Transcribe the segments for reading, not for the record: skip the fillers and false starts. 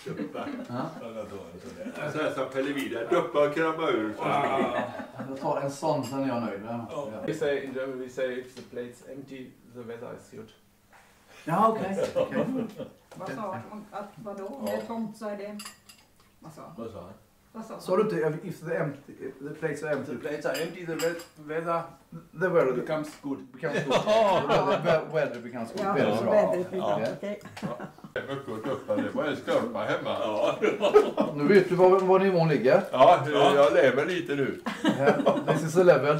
Duppa. Så här som Pelle Vidar. Duppa och krama ur. Jag tar en sån, sen är jag nöjd. Ja. We say in German, we say if the plate's empty, the weather is good. Ja, okej. Vad sa han? Att vadå? Om det är tomt så är det... Vad sa han? Vad sa han? Så du inte, if the plates are empty? The plates are empty, the weather becomes good. The weather becomes good. Ja, Väldigt bra. vädret blir bra. Okej. Mycket att duppa, det var en skurpa hemma. Nu vet du var nivån ligger. Ja, jag lever lite nu. This is a level.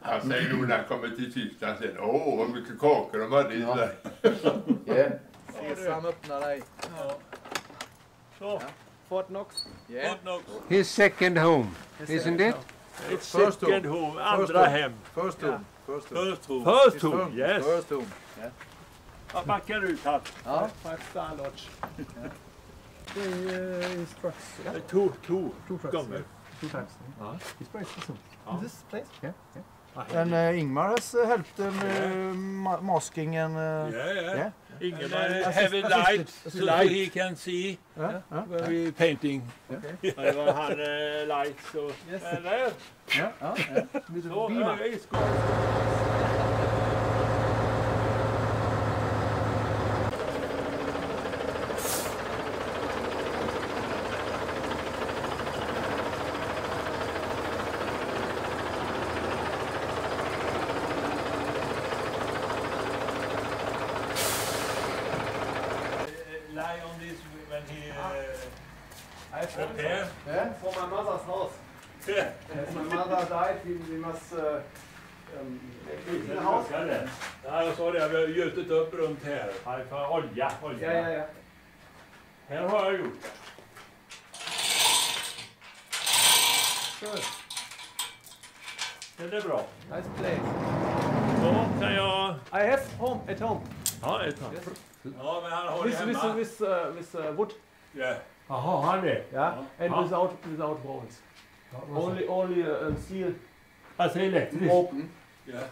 Han säger nog när han kommer till Tyskland sen. Vad mycket kakor de hade i Sverige. Yeah. Sesam, öppna dig. Så. Fort Knox. Fort Knox. His second home, isn't it? It's second home. Andra hem. First home. First home. Yes. First home. Jag backar ut här. Ja. 5-star lodge. Two trucks. gånger. Two times. It's very special. This place? Yeah. And Ingmar has helped masking and... Yeah. Ingmar have a light so he can see when we painting. Det var han light så. Eller? Ja. Så är det. Lie on this when he prepare. Yeah, for my mother's house. As my mother died, we must clean the house. Ja, jag sa det. Vi har gjutit upp runt här. För olja. Ja. Här har jag gjort det. Det är bra. Nice place. Då kan jag... I have at home. Ja, ett tag. Ja, men han har det hemma. With wood. Ja. Jaha, han det? Yeah. And without walls. Only steel. Alltså elektriskt? Open.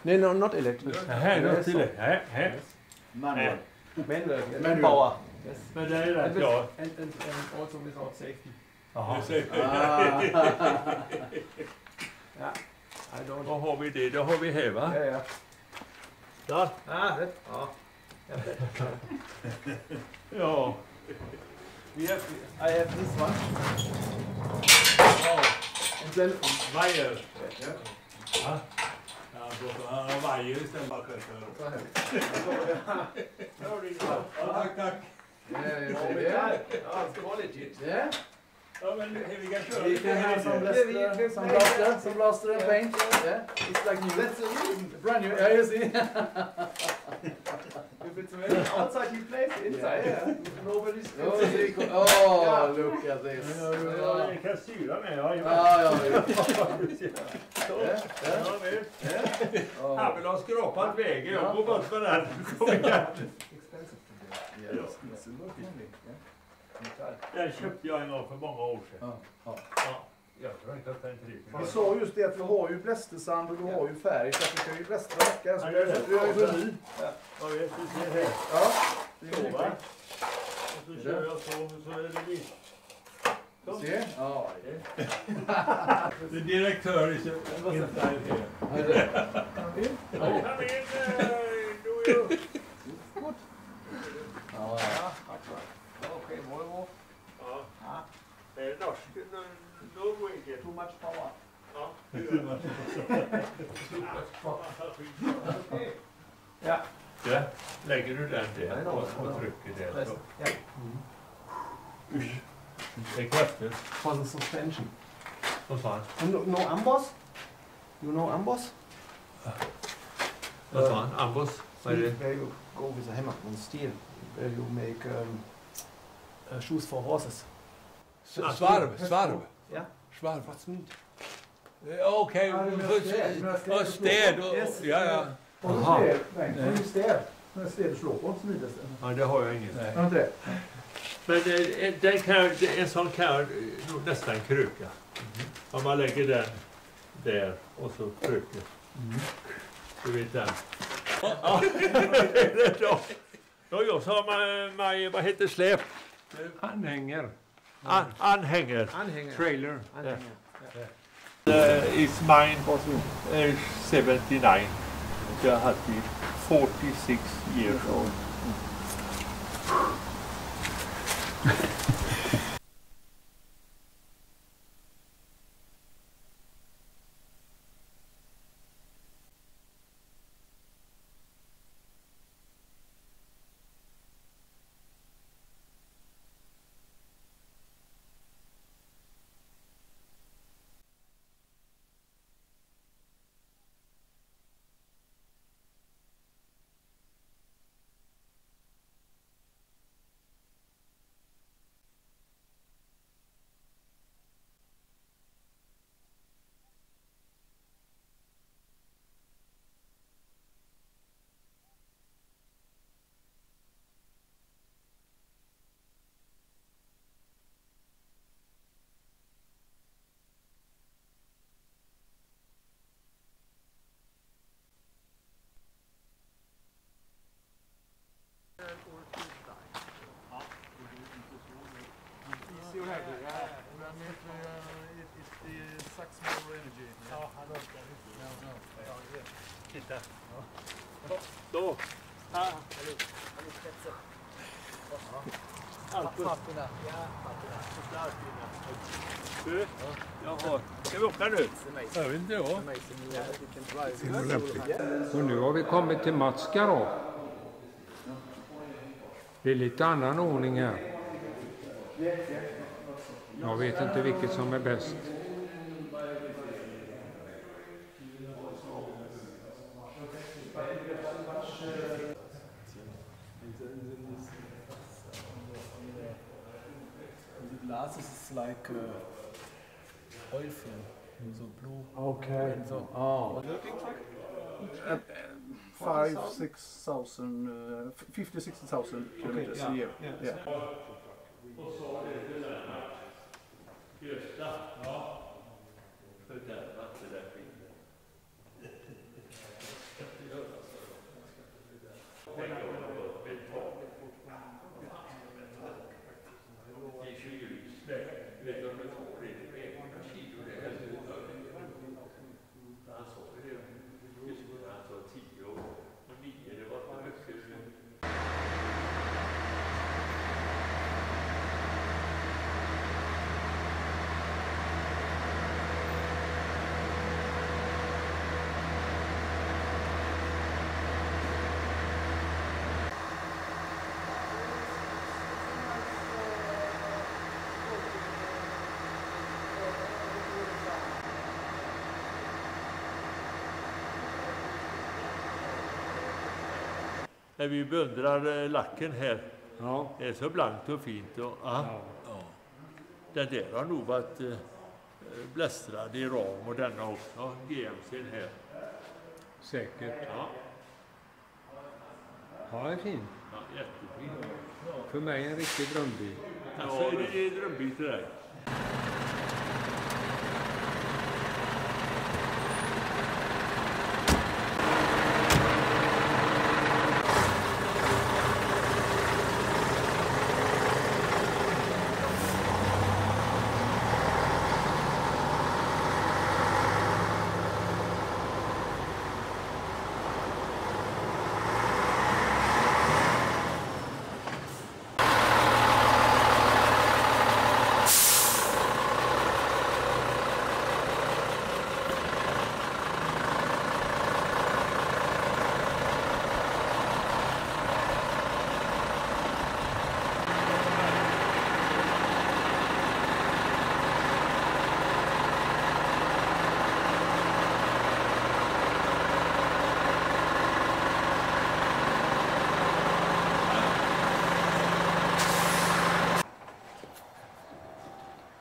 No, not electric. Här, till det. Här. Manual. Manual. Power. Yes. Men det är rätt, ja. And also without safety. Jaha. Ja. Då har vi det. Då har vi här, va? Ja. Där. Ja. Ja. I have this one. And then Vajer. Ja. Han har vajer istället för tack. Ja, ska vara legit. Ja, men vi kan köra You can have some blaster and paint. Yeah, it's like new. Brand new. Yeah, you see. If it's a outside you place it inside. Yeah. Nobody's Look at this. Ja, jag kan styra med. Han vill ha skrapat vägen. Jag går bort med den. Den köpte jag en gång för många år sedan. Jag tror inte att den trivs. Vi sa just det att vi har ju blästersand och vi har ju färg så att vi kan ju blästra veckan. Så vi har ju så ny. Ja, vi ser här. Ja, Så va? Och så kör jag så är det lite. Se? Ja. Det är direktör i inside här. Kom in, do you? Okay, Volvo. Ja. Det är norsk. Då går inte. Too much power. Ja. Ja. Ja. Lägger du den där och trycker där så. Usch. Det är kraftigt. For the suspension. Vad sa han? No amboss? You know amboss? Vad sa han? Amboss? Vad är det? Where you go with a hammer on steel. Where you make shoes for horses. Svarv. Ja. Svarv. Okej. Och städ. Ja. Och så städ. När städ slår på så vidare. Ja, det har jag inget. Har inte det? Men en sån kan jag nog nästan kröka. Om man lägger den där och så kröker. Du vet den. Ja, jag sa vad heter släp? Anhänger. Anhänger. Trailer. It's mine 79. Jag hade 46 years old. Easy och härlig. It sucks more energy. Ja, han orkar inte. Titta. Då. Papporna. Du, jaha. Ska vi åka nu? Jag vet inte jag. Och nu har vi kommit till Mats garage. Det är lite annan ordning här. Jag vet inte vilket som är bäst. The glass is like oil film, so blue. Okay. And so. Oh. 50,000-60,000 kilometers a year. Yeah. Och så är det där. Gösta. Ja. Fördärvat det där skiten. Tänk om det var ett betag. Det är 20 ljus. Vet du om det får det? Det är 1 kilo. Det är helt utöver. Han sa det. Just när han sa 10 år. Och 9, det var för mycket. När vi beundrar lacken här. Ja. Det är så blankt och fint. Och, ja. Den där har nog varit blästrad i ram och denna också. GMC:n här. Säkert. Ja, Ja, det är fint. ja jättefin. För mig en riktig drömbil. Alltså, är det drömbil till dig?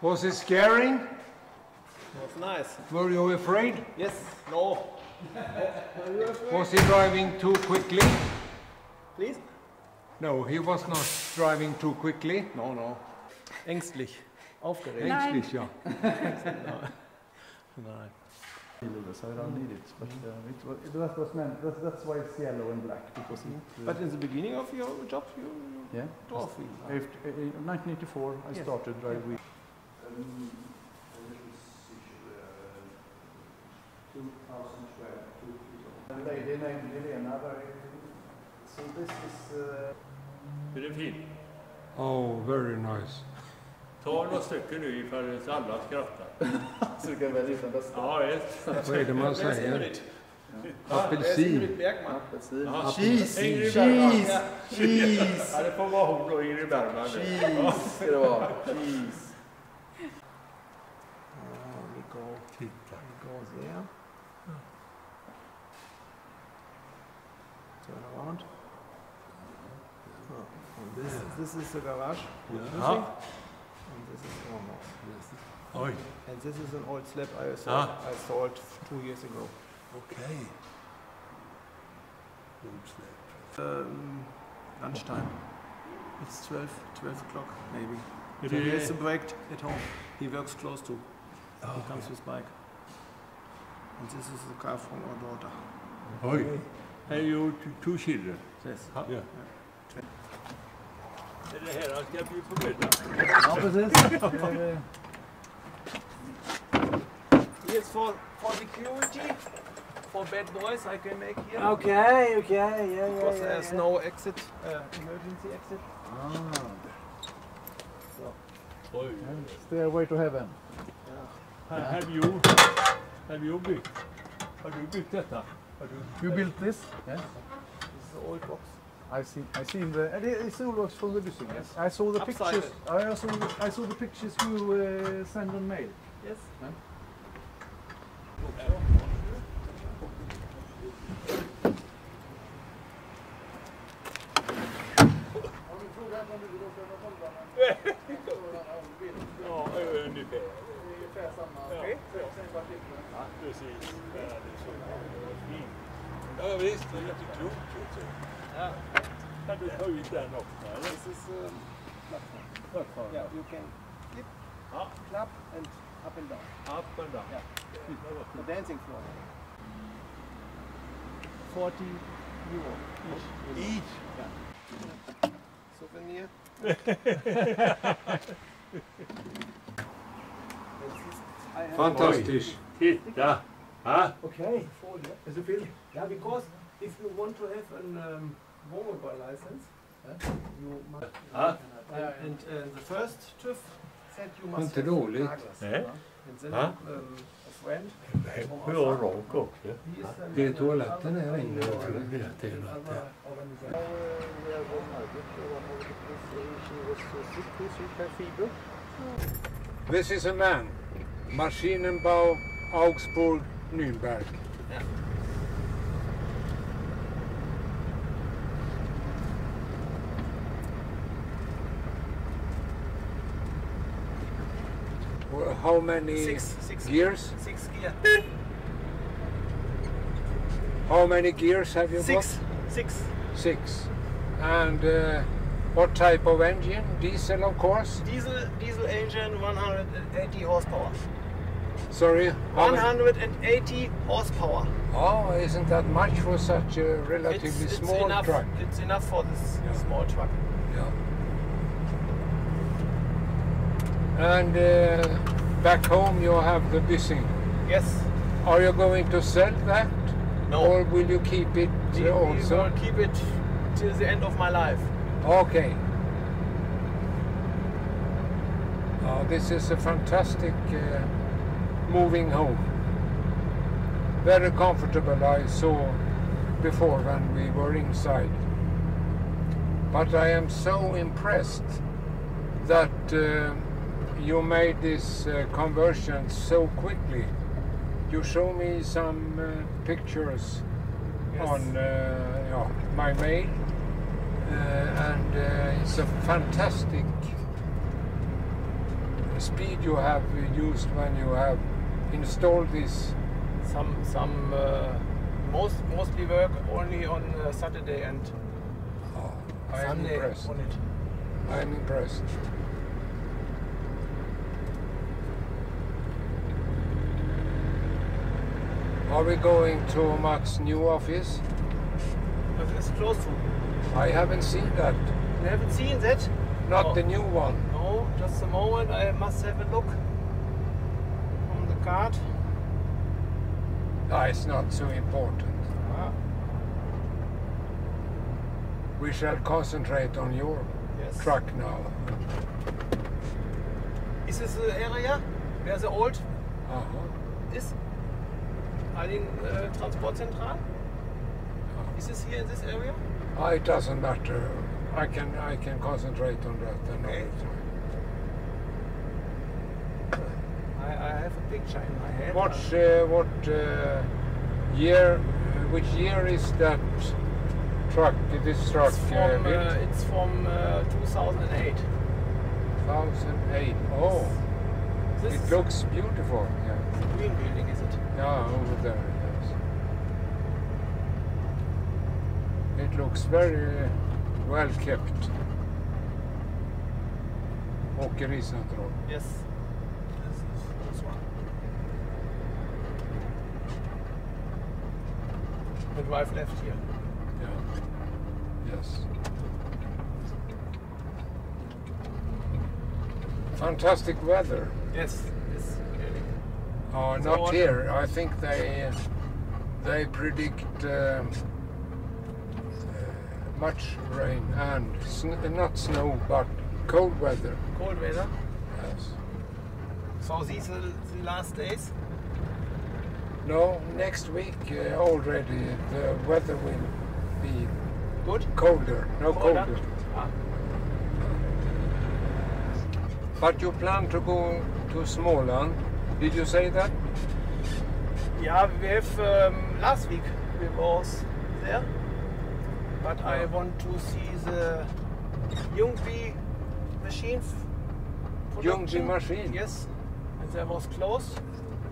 Was it scaring? It was nice. Were you afraid? Yes. No. Was he driving too quickly? Please? No, he was not driving too quickly. No, no. Ängstlich. Aufgeregt. Ängstlich, ja. Nej. So I don't need it. But that's why it's yellow and black because But in the beginning of your job, you yeah. drove wheel. In 1984, I started drive wheel. 2012. Lady named Helena. So this is. Är det fint? Oh, very nice. Ta några stycken nu ifall alla skrattar. Så du kan välja den bästa. Ja, visst. Vad är det man säger? Apelsin. Apelsin. Cheese! Cheese! Cheese! Ja, det får vara hon då, Ingrid Bergman. Cheese ska det vara. Cheese. We go. Titta. We go there. Turn around. And this is the garage. Ja. And this is almost. Oj. And this is an old slab I sold 2 years ago. Okej. Lunchtime. It's 12 o'clock maybe. It So he is- has a break at home. He works close to. He comes with bike. And this is the car from our daughter. Oj. Have you two children? Yes. Ja. Är det här han ska bli på middag? Ja, precis. Here's for security. For bad boys I can make here. Okay, yeah. Because there's no exit, emergency exit. Oj. Stairway to heaven. Have you byggt? Har du byggt detta? Har du... You built this? Yes. This is the old box. I seen the. It's all works from the building. Yes. I saw the Upside pictures. I saw the pictures you send on mail. Yes. Ja, ungefär. Ungefär samma. Okej. Ja, precis. Ja, det är så fint. Ja, visst. Det är jätteklokt. Ja. Kan du ta ut den också? Eller? This is Plattform. yeah, you can clip, clap and up and down. Up and down. Yeah. Ja. The dancing floor. 40 euro each. Each? Yeah. Souvenir. Fantastiskt. Titta! Ha? Okay. Is it filled? Yeah, because if you want to have a mobile license, you must. And the first TÜV said you must. Inte have dåligt. Lagers. Nej. And then Ja. a friend. Hur har rak också? He is Det är toaletten här inne. This is a man. Maschinenbau, Augsburg, Nürnberg. Well, how many Six gears? 6 gear. How many gears have you got? Six. 6. And what type of engine? Diesel, of course. Diesel engine, 180 horsepower. Sorry. how many- 180 horsepower. Oh, isn't that much for such a relatively small enough. truck? It's enough for this small truck. Yeah. And back home you have the Bissing. Yes. Are you going to sell that? No. Or will you keep it We also? will keep it till the end of my life. Okay. This is a fantastic moving home. Very comfortable, I saw before when we were inside. But I am so impressed that you made this conversion so quickly. You show me some pictures on my mail, and it's a fantastic speed you have used when you have installed this. Mostly work only on Saturday and I am Sunday impressed. on it. I am impressed. Are we going to Mats' new office? But it's close to. I haven't seen that. You haven't seen that? Not No. the new one. No, just a moment. I must have a look on the card. It's not so important. Ah, We shall concentrate on your yes. truck now. Is this the area where the old Uh-huh. is? Heiligen Transportzentral? Is this here in this area? It doesn't matter. I can concentrate on that another Okay. time. I have a picture in my head. What year? Which year is that truck? This truck built? It's from 2008. 2008. Oh, This it is looks beautiful. Yeah. the green building, is it? Yeah, over there. Yes. It looks very well kept. Åkericentral. Yes. This is this one. The drive left here. Yeah. Yes. Fantastic weather. Yes. Yes. Really. Not what- here. I think they predict much rain and not snow, but cold weather. Cold weather. Yes. So these are the last days. No, next week already the weather will be Good. colder. No Colder? colder. Ah. But you plan to go to Småland? Did you say that? Yeah, we have last week we was there, but I want to see the Ljungby machine. Ljungby machine? Yes, and that was closed,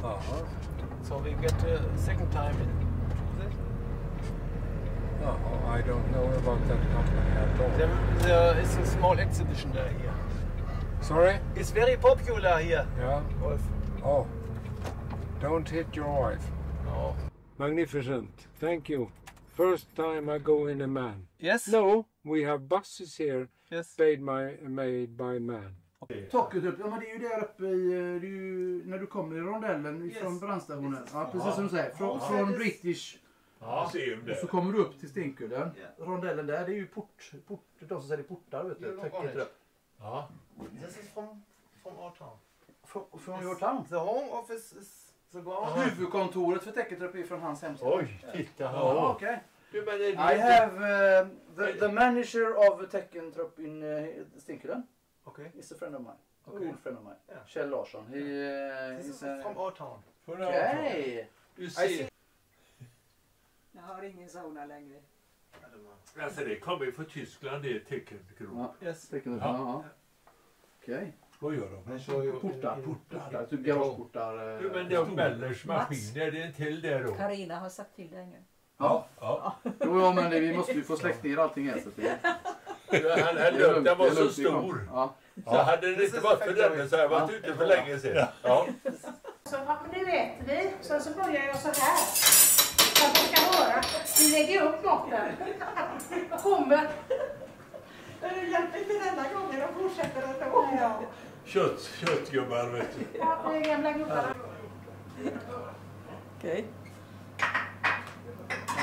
Uh-huh. so we get a second time in. Oh, I don't know about that company at all. There is a small exhibition there here. Sorry? It's very popular here. Yeah. Wolf. Oh, don't hit your wife. No. Magnificent. Thank you. First time I go in a man. Yes. No, we have buses here Yes. made by man. Taket upp, ja men det är ju där uppe i, det är ju, när du kommer i rondellen från brandstationen. Ja precis som du säger, från British. Ja, se om Och det. så kommer du upp till Stenkullen. Rondellen där, det är ju de som säljer portar vet du. Täcket upp. Ja. This is from our town. Från your town? The home office is the ground. Huvudkontoret för Täcketröp är från hans hemstad. Oj, titta här. Ja, okej. Du, men det I have the manager of Täcketröp in Stenkullen. Okay. Is a friend of mine. Okay. Old friend of mine. Yeah. Kjell Larsson. This is from our town. Okej. Du ser. Jag har ingen sauna längre. Alltså det kommer ju från Tyskland, det är teckenkrok. Ja, Yes. Täcketröp. Ja. Ja. Okej. Vad gör de? I show you Portar, typ garageportar. Du, men det är Mellers maskiner, det är en till där då. Karina har sagt till dig nu. Ja. Ja. Jo, men vi måste ju få släckt ner allting här så att det... Den var så stor. Ja. Så hade det inte varit för den så hade jag varit ute för länge sedan. Ja. Så nu äter vi, sen så börjar jag så här. Så att du ska höra. Vi lägger upp maten. Kommer. Det hjälper inte denna gången, de fortsätter ändå. Ja. Köttgubbar vet du. Ja, det är gamla gubbarna. Okej.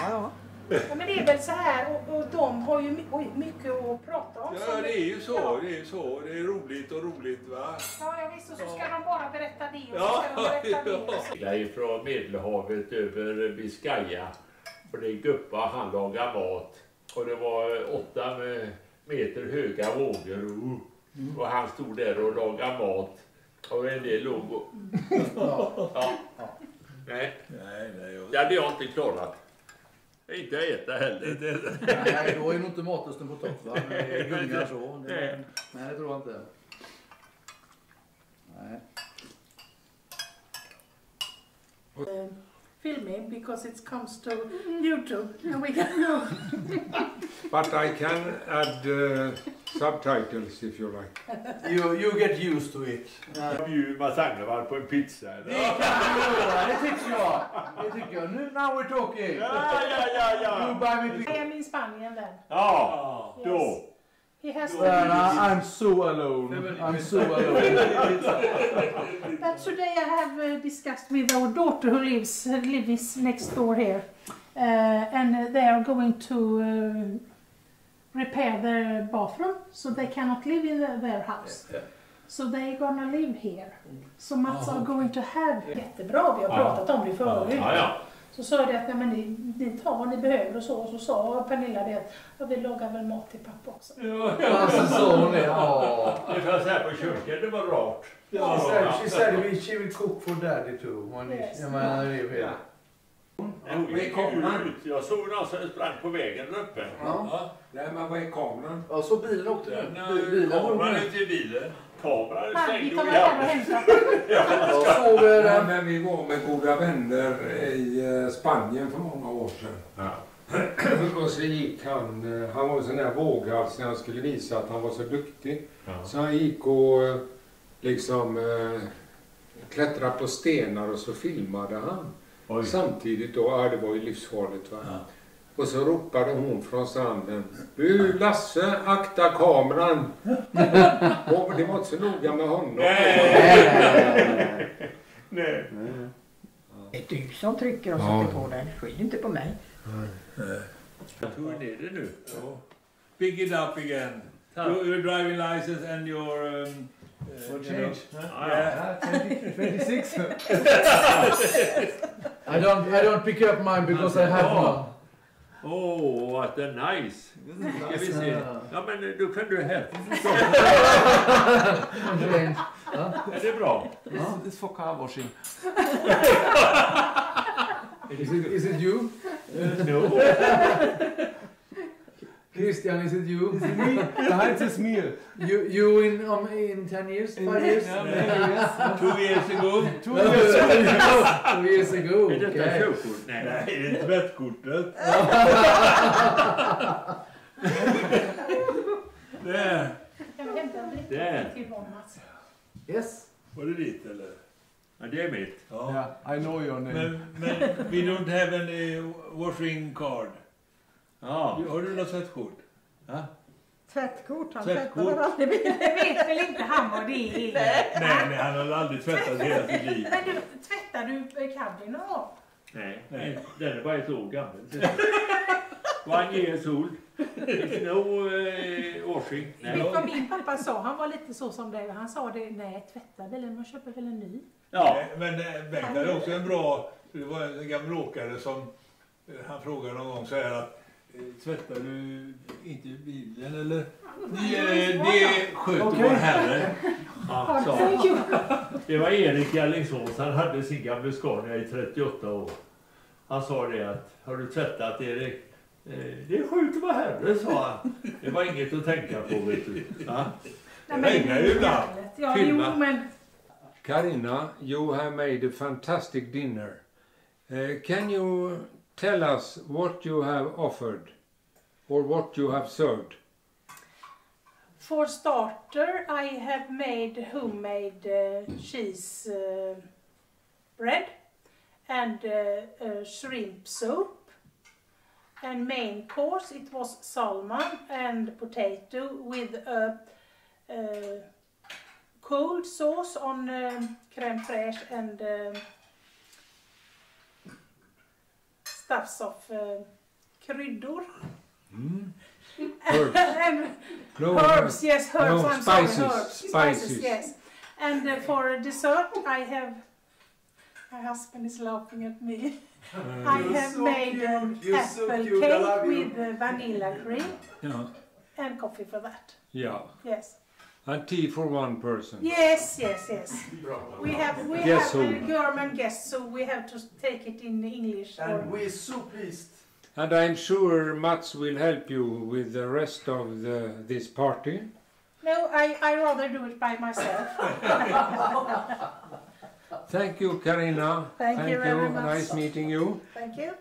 Ja. Ja, men det är väl så här, och de har ju mycket att prata om. Ja, det är ju så. Det är ju så. Det är roligt och roligt va? Ja, visst, och så ska de bara berätta det och så Ja, ska de berätta det. Det är från Medelhavet över Biscaya. Och det är guppa, han lagar mat. Och det var 8 meter höga vågor. Och han stod där och lagade mat. Och en del låg och... Ja. Nej. Det hade jag inte klarat. Inte äta heller. Nej, då är nog inte matusten på topp va? Med gungar så. Nej, det tror jag inte. Nej. Filming because it comes to YouTube. And we can But I can add subtitles if you like. You get used to it. Bjuder Mats Agnevad på en pizza. Det kan vi göra, det tycker jag. Nu, now we're talking. Ja. You buy me I pizza. am in Spanien then. Ja, då. He has I'm so alone. I'm so alone. But today I have discussed with our daughter who lives next door here. And they are going to repair their bathroom so they cannot live in their house. So they're gonna live here. So Mats are going to have... Jättebra, vi har pratat om det förut. Ja. Så sa det att ja, men ni tar vad ni behöver och så sa Pernilla det att jag vill laga väl mat till pappa också. Alltså så hon är. Det fanns här på köket, det var rart. She said she will cook for daddy too. Jag såg någon som sprang på vägen där uppe. Ja. Nej, men vad är kameran? Ja, så bilen åkte. Kameran är till bilen. Kameran Vi stängde tar och med hem och hämtar. Ja, men vi var med goda vänner i Spanien för många år sedan. Ja. Och så gick han var en sån där våghals när han skulle visa att han var så duktig. Ja. Så han gick och liksom klättrade på stenar och så filmade han. Oj. Samtidigt då, det var ju livsfarligt va. Ja. Och så ropade hon från stranden: Du Lasse, akta kameran! Och det var inte så noga med honom. Nej. Det är du som trycker och sätter på den. Skyll inte på mig. Jag tog ner det nu. Pick it up again. Your driving license and your... For change. Yeah. 26. I don't pick up mine because I have one. Oh, what a nice. Ska vi se. Ja, men då kan du här. Är det bra? It's for car washing. Is it you? No. Christian, is it you? Is it me? It's me. You in 10 years? 5 years? Yeah, maybe, yes. 2 years ago. 2 years ago. Är detta Okay. körkort? Nej, det är tvättkortet. Där. Kan vi hämta en dricka Där. till Yvonne, Mats? Yes. Var det ditt eller? Ja, det är mitt. Yeah, I know your name. Men we don't have any washing card. Ja. Har du något tvättkort? Ja. Tvättkort, han Tvättkort. tvättar väl aldrig bilen. Det vet väl inte han vad det är? Nej, han har aldrig tvättat hela sitt liv. Men du, tvättar du cabin någon gång? Nej, den är bara ett år gammal. 1 years old. It's no washing. Vet du vad min pappa sa? Han var lite så som dig. Han sa det, nej tvätta bilen, man köper väl en ny. Ja. Men Bengt hade också en bra, det var en gammal åkare som han frågade någon gång så här att tvättar du inte bilen eller? Det sköter vår herre. Ja, så. Det var Erik i Alingsås, han hade sin gamla Scania i 38 år. Han sa det att, har du tvättat Erik? Det sköter vår herre, sa han. Det var inget att tänka på, vet du. Ja. Det regnar ju ibland. Ja, jo, men... Carina, you have made a fantastic dinner. Can you tell us what you have offered or what you have served? For starter, I have made homemade cheese bread and shrimp soup. And main course, it was salmon and potato with a cold sauce on crème fraîche and stuffs of kryddor. Herbs. And No, herbs, yes, herbs. no, I'm spices, sorry, herbs. spices. Yes. And for dessert, I have. My husband is laughing at me. I have made an apple cake with vanilla cream Yeah. and coffee for that. Yeah. Yes. And tea for one person. Yes. We have Guess a who? German guest, so we have to take it in English. And we're so pleased. And I'm sure Mats will help you with the rest of this party. No, I rather do it by myself. Thank you, Carina. Thank you very much. Nice meeting you. Thank you.